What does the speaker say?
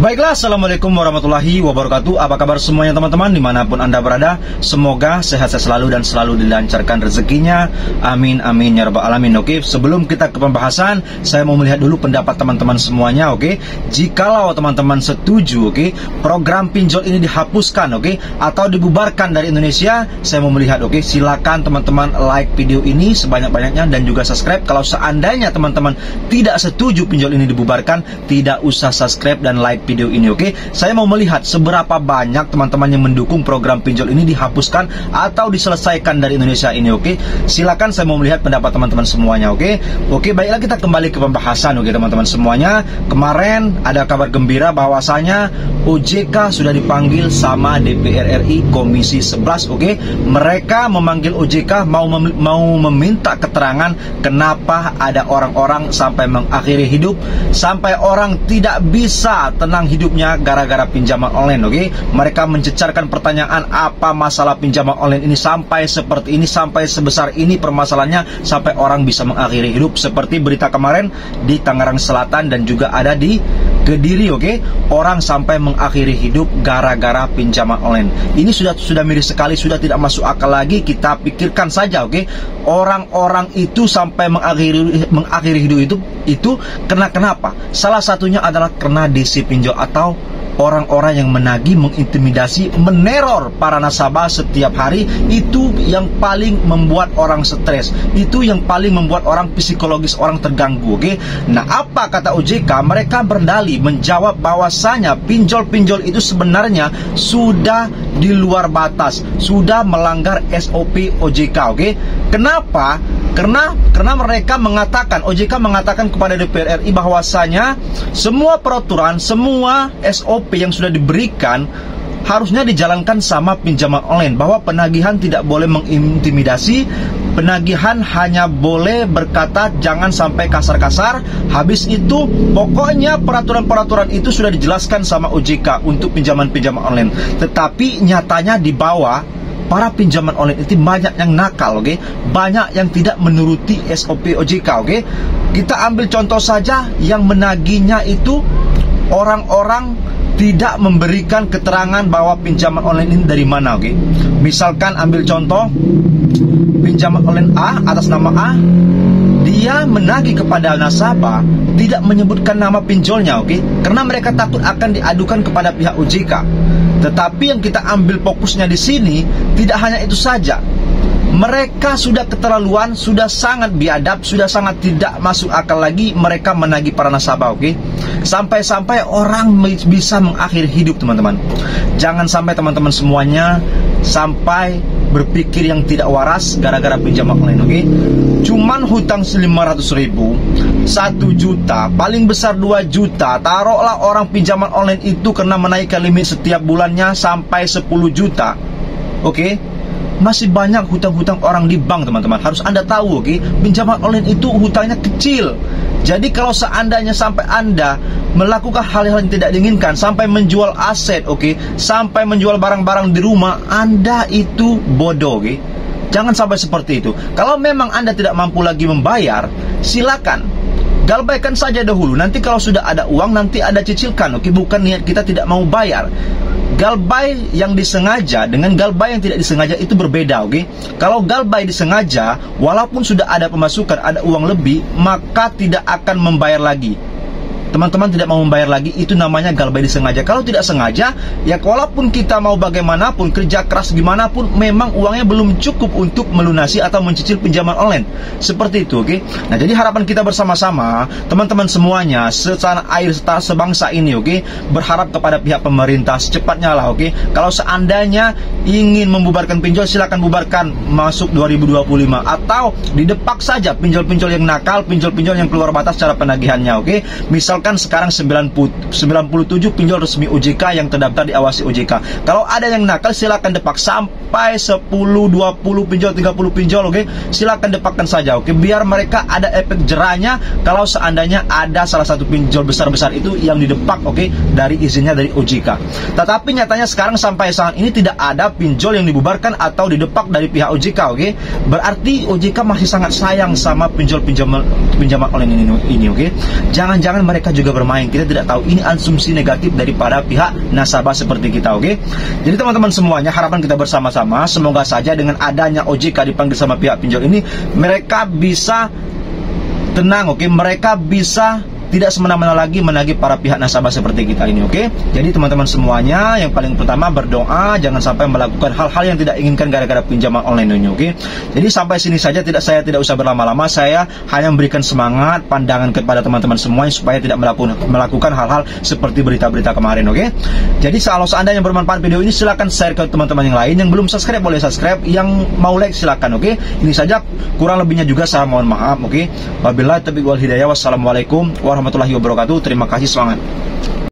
Baiklah, Assalamualaikum warahmatullahi wabarakatuh. Apa kabar semuanya teman-teman dimanapun Anda berada? Semoga sehat selalu dan selalu dilancarkan rezekinya. Amin, amin ya rabbal alamin. Oke, sebelum kita ke pembahasan, saya mau melihat dulu pendapat teman-teman semuanya. Oke, jikalau teman-teman setuju, oke, program pinjol ini dihapuskan, oke, atau dibubarkan dari Indonesia, saya mau melihat. Oke, silakan teman-teman like video ini sebanyak-banyaknya dan juga subscribe. Kalau seandainya teman-teman tidak setuju pinjol ini dibubarkan, tidak usah subscribe dan like video ini. Oke, saya mau melihat seberapa banyak teman-teman yang mendukung program pinjol ini dihapuskan atau diselesaikan dari Indonesia ini. Oke, silakan, saya mau melihat pendapat teman-teman semuanya. Oke, baiklah, kita kembali ke pembahasan. Oke teman-teman semuanya, kemarin ada kabar gembira bahwasanya OJK sudah dipanggil sama DPR RI Komisi 11. Oke, mereka memanggil OJK mau meminta keterangan kenapa ada orang-orang sampai mengakhiri hidup, sampai orang tidak bisa tenang hidupnya gara-gara pinjaman online. Oke, mereka mencecarkan pertanyaan, apa masalah pinjaman online ini sampai seperti ini, sampai sebesar ini permasalahannya, sampai orang bisa mengakhiri hidup. Seperti berita kemarin di Tangerang Selatan dan juga ada di Kediri. Oke, orang sampai mengakhiri hidup gara-gara pinjaman online. Ini sudah miris sekali, sudah tidak masuk akal lagi. Kita pikirkan saja, oke, orang-orang itu sampai mengakhiri hidup itu kenapa? Salah satunya adalah karena DC pinjol atau orang-orang yang menagih, mengintimidasi, meneror para nasabah setiap hari. Itu yang paling membuat orang stres, itu yang paling membuat orang psikologis, orang terganggu. Oke, nah apa kata OJK? Mereka berdalih menjawab bahwasanya pinjol-pinjol itu sebenarnya sudah di luar batas, sudah melanggar SOP OJK. Oke, kenapa? Karena mereka mengatakan, OJK mengatakan kepada DPR RI bahwasanya semua peraturan, semua SOP yang sudah diberikan harusnya dijalankan sama pinjaman online, bahwa penagihan tidak boleh mengintimidasi, penagihan hanya boleh berkata jangan sampai kasar-kasar. Habis itu pokoknya peraturan-peraturan itu sudah dijelaskan sama OJK untuk pinjaman-pinjaman online. Tetapi nyatanya di bawah, para pinjaman online itu banyak yang nakal, oke, banyak yang tidak menuruti SOP OJK. Oke, kita ambil contoh saja, yang menagihnya itu orang-orang tidak memberikan keterangan bahwa pinjaman online ini dari mana. Oke, misalkan ambil contoh pinjaman online A atas nama A, dia menagih kepada nasabah tidak menyebutkan nama pinjolnya. Oke, karena mereka takut akan diadukan kepada pihak OJK. Tetapi yang kita ambil fokusnya di sini tidak hanya itu saja. Mereka sudah keterlaluan, sudah sangat biadab, sudah sangat tidak masuk akal lagi mereka menagih para nasabah. Oke, sampai-sampai orang bisa mengakhiri hidup, teman-teman. Jangan sampai teman-teman semuanya sampai berpikir yang tidak waras gara-gara pinjaman online. Oke, cuman hutang 500.000, 1 juta, paling besar 2 juta. Taruhlah orang pinjaman online itu karena menaikkan limit setiap bulannya sampai 10 juta. Oke, masih banyak hutang-hutang orang di bank, teman-teman. Harus Anda tahu, oke, pinjaman online itu hutangnya kecil. Jadi kalau seandainya sampai Anda melakukan hal-hal yang tidak diinginkan, sampai menjual aset, oke, sampai menjual barang-barang di rumah, Anda itu bodoh. Oke, jangan sampai seperti itu. Kalau memang Anda tidak mampu lagi membayar, silakan galbaikan saja dahulu. Nanti kalau sudah ada uang, nanti Anda cicilkan. Oke, bukan niat kita tidak mau bayar. Galbay yang disengaja dengan galbay yang tidak disengaja itu berbeda. Oke, kalau galbay disengaja, walaupun sudah ada pemasukan, ada uang lebih, maka tidak akan membayar lagi. Teman-teman tidak mau membayar lagi, itu namanya galbay disengaja. Kalau tidak sengaja, ya walaupun kita mau bagaimanapun, kerja keras gimana pun, memang uangnya belum cukup untuk melunasi atau mencicil pinjaman online. Seperti itu, oke. Nah, jadi harapan kita bersama-sama, teman-teman semuanya, setanah air sebangsa ini, oke, berharap kepada pihak pemerintah secepatnya lah, oke. Kalau seandainya ingin membubarkan pinjol, silakan bubarkan masuk 2025, atau didepak saja pinjol-pinjol yang nakal, pinjol-pinjol yang keluar batas cara penagihannya, oke. Misalkan sekarang 97 pinjol resmi OJK yang terdaftar diawasi OJK. Kalau ada yang nakal, silakan depak sampai 10, 20 pinjol, 30 pinjol, oke. Silakan depakkan saja, oke. Biar mereka ada efek jerahnya kalau seandainya ada salah satu pinjol besar-besar itu yang didepak, oke, dari izinnya dari OJK. Tetapi nyatanya sekarang sampai saat ini tidak ada pinjol yang dibubarkan atau didepak dari pihak OJK, oke. Berarti OJK masih sangat sayang sama pinjaman online ini, oke. Jangan-jangan mereka juga bermain. Kita tidak tahu, ini asumsi negatif daripada pihak nasabah seperti kita, oke? Jadi teman-teman semuanya, harapan kita bersama-sama, semoga saja dengan adanya OJK dipanggil sama pihak pinjol ini, mereka bisa tenang, oke? Mereka bisa tidak semena-mena lagi menagih para pihak nasabah seperti kita ini, oke? Jadi teman-teman semuanya, yang paling pertama berdoa, jangan sampai melakukan hal-hal yang tidak inginkan gara-gara pinjaman online ini, oke? Jadi sampai sini saja, saya tidak usah berlama-lama, saya hanya memberikan semangat, pandangan kepada teman-teman semuanya supaya tidak melakukan hal-hal seperti berita-berita kemarin, oke? Jadi kalau seandainya bermanfaat video ini, silakan share ke teman-teman yang lain. Yang belum subscribe boleh subscribe, yang mau like silakan, oke? Ini saja, kurang lebihnya juga saya mohon maaf, oke? Wabillahi taufiq wal hidayah. Wassalamualaikum warahmatullahi wabarakatuh. Terima kasih, semangat.